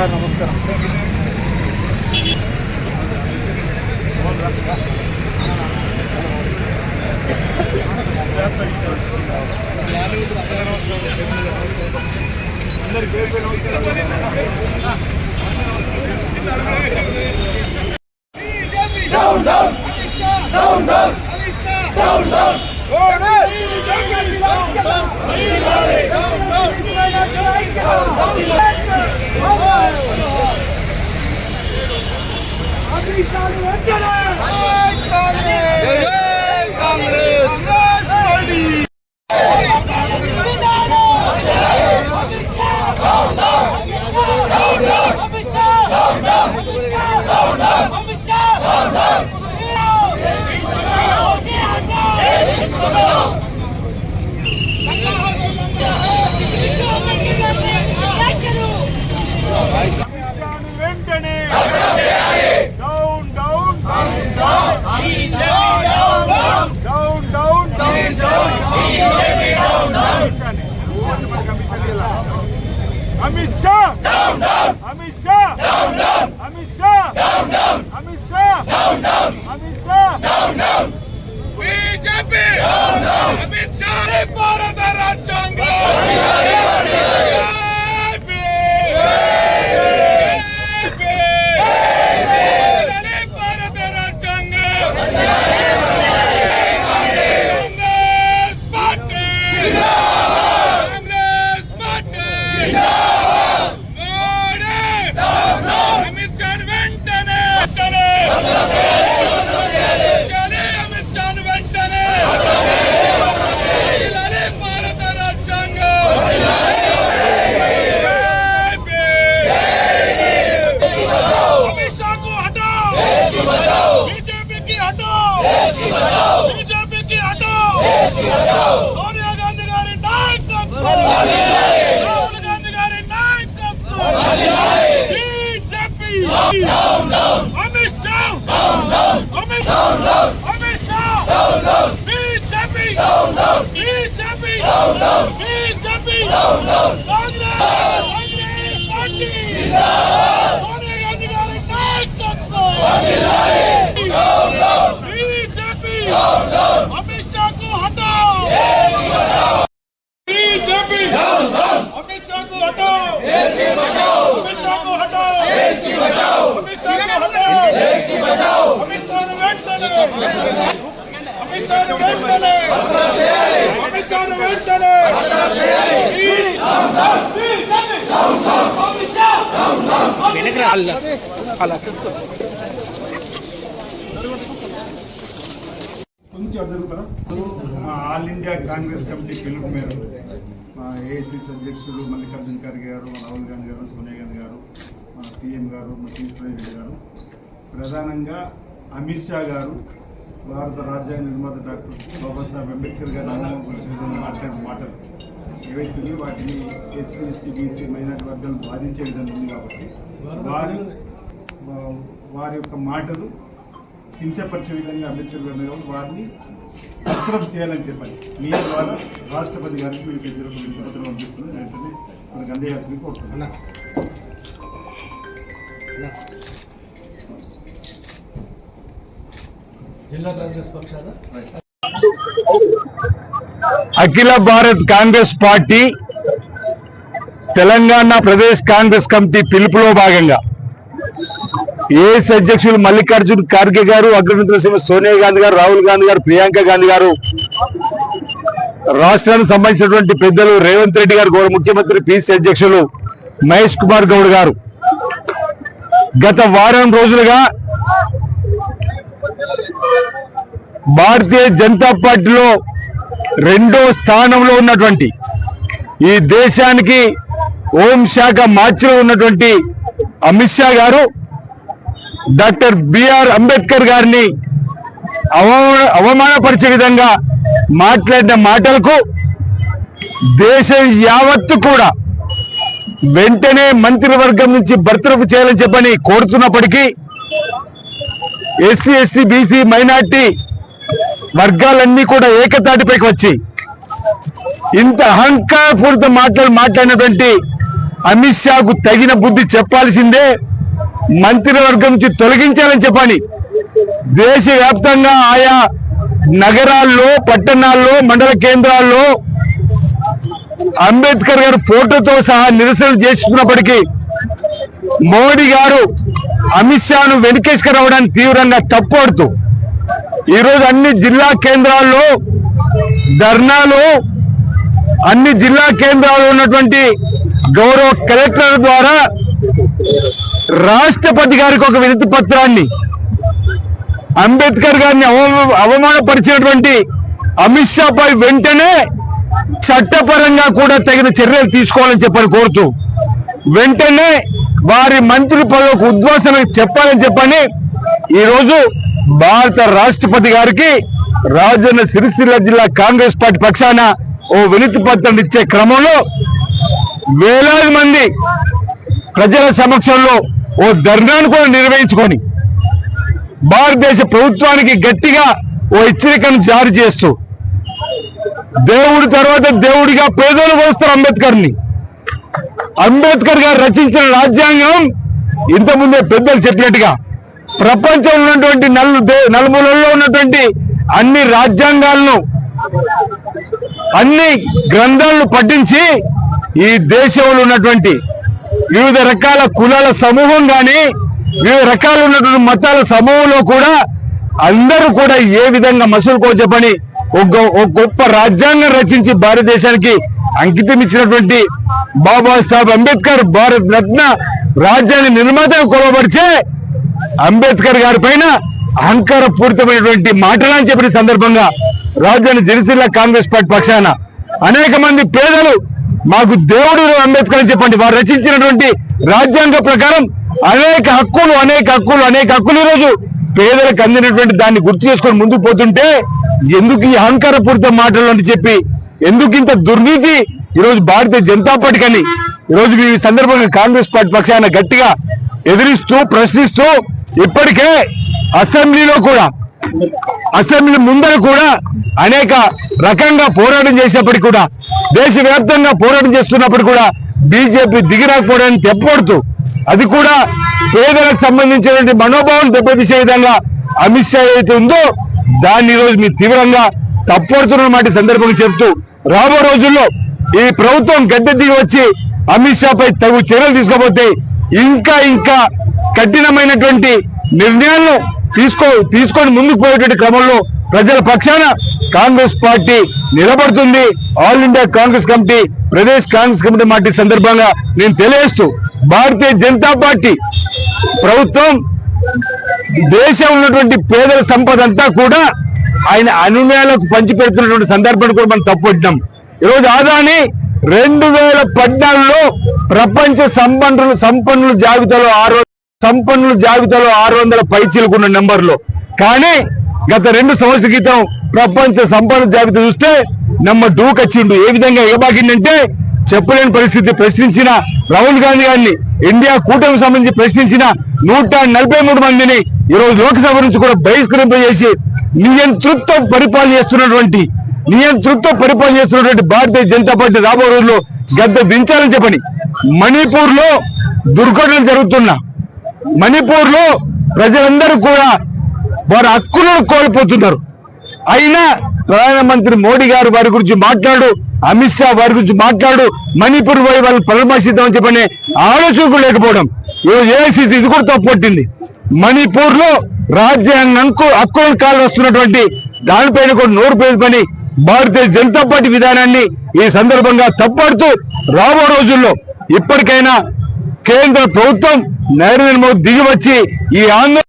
Sir నమస్కారం. Down down down down down down Amit Shah down down Amit Shah down down Amit Shah down down Amit Shah down down Amit Shah down down BJP down down Amit Shah Bharat Rajyanga Sonia Gandhi गारी नायकत्व राहुल गांधी गारी नायकत्व BJP down down Amit Shah down down Amit Shah down down BJP down down BJP down down BJP down down Congress party जिंदाबाद सोनिया गांधी गारी नायकत्व down down BJP down down Amit Shah को हटाओ BJP down down Amit Shah को हटाओ देश की बचाओ अमित शाह को हटाओ देश की बचाओ अमित शाह को हटाओ देश की बचाओ अमित शाह ने वेंटने अमित शाह ने वेंटने अमित शाह ने वेंटने down down down down Amit Shah down down అలా చూస్తూ కొంచెం జరుగుతారా. ఆల్ ఇండియా కాంగ్రెస్ కమిటీ పిలుపు మేరకు మా ఏఐసిసి అధ్యక్షుడు మల్లికార్జున ఖర్గే గారు, మన రాహుల్ గాంధీ గారు, సోనియా గాంధీ గారు, మన సీఎం గారు, మన చీఫ్ ప్రెసిడెంట్ గారు, ప్రధానంగా అమిత్ షా గారు భారత రాజ్యాంగ నిర్మాత డాక్టర్ బాబాసాహెబ్ అంబేద్కర్ గారు మాట్లాడిన మాటలు ఏవైతుందో వాటిని ఎస్సీ ఎస్టీ బీసీ మైనార్టీ వర్గాలను బాధించే విధంగా ఉంది. కాబట్టి వారి యొక్క మాటలు కించపరిచే విధంగా అంబేద్కర్ గారు మీద వారిని సస్పెండ్ చేయాలని చెప్పాలి. మీ ద్వారా రాష్ట్రపతి గారికి మీకు వినతిపత్రం పంపిస్తుంది. వెంటనే మనకు అందజేయాల్సింది కోరుతున్నాను. జిల్లా కాంగ్రెస్ పక్షాన అఖిల భారత్ కాంగ్రెస్ పార్టీ తెలంగాణ ప్రదేశ్ కాంగ్రెస్ కమిటీ పిలుపులో భాగంగా ఏఎస్ అధ్యక్షులు మల్లికార్జున ఖర్గే గారు, అగ్రనేత సోనియా గాంధీ గారు, రాహుల్ గాంధీ గారు, ప్రియాంక గాంధీ గారు, రాష్ట్రానికి సంబంధించినటువంటి పెద్దలు రేవంత్ రెడ్డి గారు, గౌరవ ముఖ్యమంత్రి పిసి అధ్యక్షులు మహేష్ కుమార్ గౌడ్ గారు గత వారం రోజులుగా భారతీయ జనతా పార్టీలో రెండో స్థానంలో ఉన్నటువంటి ఈ దేశానికి హోంశాఖ మార్చిలో ఉన్నటువంటి అమిత్ షా గారు డాక్టర్ బిఆర్ అంబేద్కర్ గారిని అవమానపరిచే విధంగా మాట్లాడిన మాటలకు దేశం యావత్తు కూడా వెంటనే మంత్రివర్గం నుంచి బర్తరఫ్ చేయాలని చెప్పని కోరుతున్నప్పటికీ ఎస్సీ ఎస్టీ బీసీ మైనార్టీ వర్గాలన్నీ కూడా ఏకతాటిపైకి వచ్చి ఇంత అహంకారపూరిత మాట్లాడినటువంటి అమిత్ షాకు తగిన బుద్ధి చెప్పాల్సిందే, మంత్రివర్గం నుంచి తొలగించాలని చెప్పని దేశవ్యాప్తంగా ఆయా నగరాల్లో, పట్టణాల్లో, మండల కేంద్రాల్లో అంబేద్కర్ గారు ఫోటోతో సహా నిరసన చేసుకున్నప్పటికీ మోడీ గారు అమిత్ షాను వెనుకేసుకురావడానికి తీవ్రంగా తప్పుపడుతూ ఈరోజు అన్ని జిల్లా కేంద్రాల్లో ధర్నాలు, అన్ని జిల్లా కేంద్రాల్లో ఉన్నటువంటి గౌరవ కలెక్టర్ ద్వారా రాష్ట్రపతి గారికి ఒక వినతి పత్రాన్ని అంబేద్కర్ గారిని అవమానపరిచినటువంటి అమిత్ షా పై వెంటనే చట్టపరంగా కూడా తగిన చర్యలు తీసుకోవాలని చెప్పని కోరుతూ వెంటనే వారి మంత్రి పదవికి ఉద్వాసన చెప్పాలని చెప్పని ఈరోజు భారత రాష్ట్రపతి గారికి రాజన్న సిరిసిల్ల జిల్లా కాంగ్రెస్ పార్టీ పక్షాన ఓ వినతి పత్రం ఇచ్చే క్రమంలో వేలాది మంది ప్రజల సమక్షంలో ఓ ధర్నాను కూడా నిర్వహించుకొని భారతదేశ ప్రభుత్వానికి గట్టిగా ఓ హెచ్చరికను జారీ చేస్తూ దేవుడి తర్వాత దేవుడిగా పేదలు కొలుస్తారు అంబేద్కర్ గారు రచించిన రాజ్యాంగం ఇంతకుముందే పెద్దలు చెప్పినట్టుగా ప్రపంచంలో ఉన్నటువంటి నలుమూలల్లో ఉన్నటువంటి అన్ని రాజ్యాంగాలను, అన్ని గ్రంథాలను పఠించి ఈ దేశంలో ఉన్నటువంటి వివిధ రకాల కులాల సమూహం కానీ, వివిధ రకాల ఉన్నటువంటి మతాల సమూహంలో కూడా అందరూ కూడా ఏ విధంగా మసలుకో చెప్పని ఒక గొప్ప రాజ్యాంగం రచించి భారతదేశానికి అంకితం ఇచ్చినటువంటి బాబాసాహెబ్ అంబేద్కర్ భారత రత్న రాజ్యాంగ నిర్మాతను కొలబడిచే అంబేద్కర్ గారి పైన అహంకార పూరితమైనటువంటి మాటలని చెప్పిన సందర్భంగా రాజధాని సిరిసిల్ల కాంగ్రెస్ పార్టీ పక్షాన అనేక మంది పేదలు మాకు దేవుడు అంబేద్కర్ అని చెప్పండి, వారు రచించినటువంటి రాజ్యాంగ ప్రకారం అనేక హక్కులు ఈరోజు పేదలకు అందినటువంటి దాన్ని గుర్తు చేసుకొని ముందుకు పోతుంటే ఎందుకు ఈ అహంకారపూరిత మాటలు అని చెప్పి ఎందుకు ఇంత దుర్నీతి ఈరోజు భారతీయ జనతా పార్టీకి అని ఈరోజు ఈ సందర్భంగా కాంగ్రెస్ పార్టీ పక్షాన గట్టిగా ఎదిరిస్తూ ప్రశ్నిస్తూ ఇప్పటికే అసెంబ్లీ ముందర కూడా అనేక రకంగా పోరాటం చేసినప్పటికీ కూడా, దేశవ్యాప్తంగా పోరాటం చేస్తున్నప్పుడు కూడా బీజేపీ దిగిరాకపోవడాన్ని తెప్పడుతూ అది కూడా పేదలకు సంబంధించినటువంటి మనోభావం దెబ్బతీసే విధంగా అమిత్ షా ఏదైతే ఉందో దాన్ని ఈరోజు మీరు తీవ్రంగా తప్పడుతున్నమాట సందర్భంగా చెప్తూ రాబో రోజుల్లో ఈ ప్రభుత్వం గద్దె దిగి వచ్చి అమిత్ షా పై తగు చర్యలు తీసుకోకపోతే ఇంకా కఠినమైనటువంటి నిర్ణయాలను తీసుకొని ముందుకు పోయేటువంటి క్రమంలో ప్రజల పక్షాన కాంగ్రెస్ పార్టీ నిలబడుతుంది. All India Congress committee, Pradesh Congress committee party సందర్భంగా నేను తెలియజేస్తూ భారతీయ జనతా పార్టీ ప్రభుత్వం దేశంలో ఉన్నటువంటి పేదల సంపద అంతా కూడా ఆయన అనుమేలకు పంచిపెడుతున్నటువంటి సందర్భాన్ని కూడా మనం తప్పుపట్టినాం. ఈరోజు ఆదాని 2014లో ప్రపంచ సంపన్నుల జాబితాలో 600 పైచీలకున్న నెంబర్లో, కానీ గత 2 సంవత్సరాల క్రితం ప్రపంచ సంపన్నుల జాబితా చూస్తే నెంబర్ 2 వచ్చిండు. ఏ విధంగా ఎగబాకిందంటే చెప్పలేని పరిస్థితి. ప్రశ్నించిన రాహుల్ గాంధీ గారిని, ఇండియా కూటమికి సంబంధించి ప్రశ్నించిన 143 మందిని ఈరోజు లోక్సభ నుంచి కూడా బహిష్కరింపజేసి నియంతృత్వ పరిపాలన చేస్తున్నటువంటి భారతీయ జనతా పార్టీ రాబో రోజుల్లో గద్దె దించాలని చెప్పని మణిపూర్ లో దుర్ఘటనలు జరుగుతున్నా, మణిపూర్ లో ప్రజలందరూ కూడా వారి హక్కులను కోల్పోతున్నారు. అయినా ప్రధానమంత్రి మోడీ గారు వారి గురించి మాట్లాడు, అమిత్ షా వారి గురించి మాట్లాడు, మణిపూర్ పోయి వాళ్ళు పరామర్శిద్దామని చెప్పనే ఆలోచన కూడా లేకపోవడం ఈరోజు ఏఐసిసి ఇది కూడా తప్పొట్టింది. మణిపూర్ లో రాజ్యాంగ హక్కులను కాలు వస్తున్నటువంటి దానిపైన కూడా నోరు పేరుకొని భారతీయ జనతా పార్టీ విధానాన్ని ఈ సందర్భంగా తప్పడుతూ రాబో రోజుల్లో ఇప్పటికైనా కేంద్ర ప్రభుత్వం నరేంద్ర మోదీ దిగి వచ్చి ఈ ఆందోళన